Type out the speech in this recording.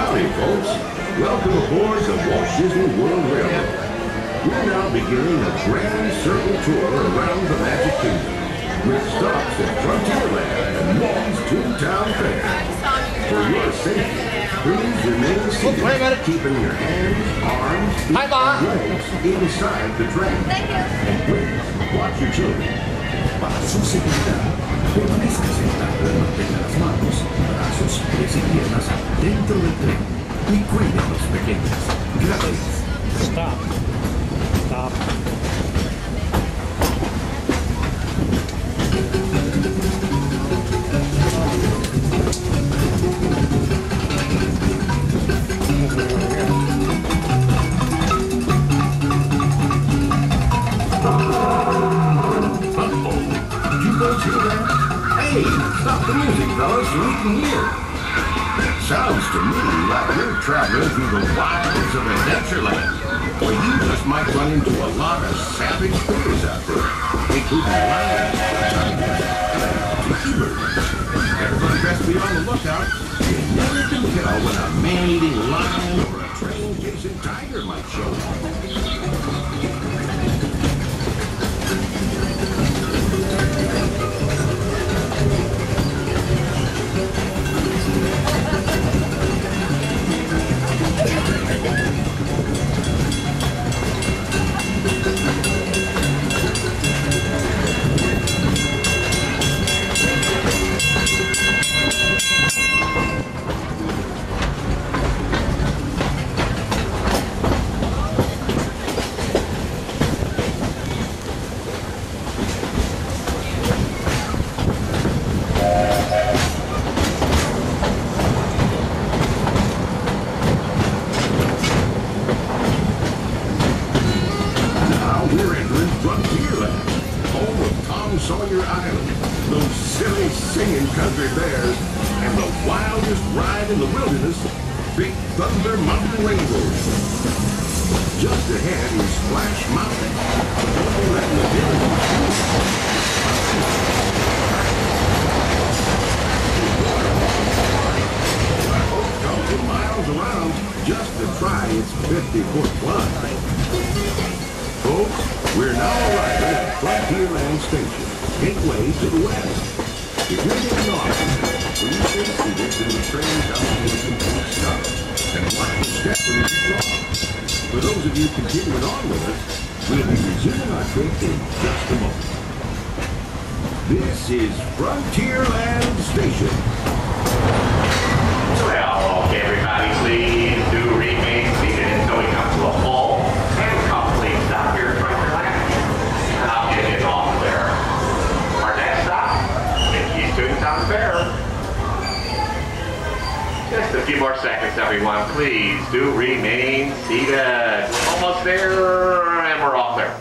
Howdy, folks. Welcome aboard the Walt Disney World Railroad. We're now beginning a grand circle tour around the Magic Kingdom, with stops at Frontierland and Mickey's Toontown Fair. For your safety, please remain seated, keeping your hands, arms, feet, and legs inside the train. Thank you. And please, watch your children. Para su seguridad, permanezca sentado y mantenga las manos, brazos, pies y piernas dentro del tren y cuide a los pequeños. Gracias. Stop. Stop. Hey, stop the music, fellas, so we can hear. Sounds to me like you're traveling through the wilds of Adventureland, where you just might run into a lot of savage critters out there, including lions, tigers, and zebras. Everybody best be on the lookout. You never can tell when a man-eating lion or a train-chasing tiger might show up. Sawyer Island, those silly singing country bears, and the wildest ride in the wilderness, Big Thunder Mountain Railroad. Just ahead is Splash Mountain. Don't be letting the village I hope come 2 miles around just to try its 50-foot climb. Folks, we're now arriving at Frontierland Station, gateway to the west. If you're getting off, please stay seated till the train comes to a complete stop, and watch the step when it gets off. For those of you continuing on with us, we'll be resuming our trip in just a moment. This is Frontierland Station. Well, okay, everybody, please do remain seated until we come to a full and complete stop here at Frontierland. And I'll get it all clear. Our next stop, Mickey's Toontown Fair. Just a few more seconds, everyone. Please do remain seated. We're almost there, and we're off there.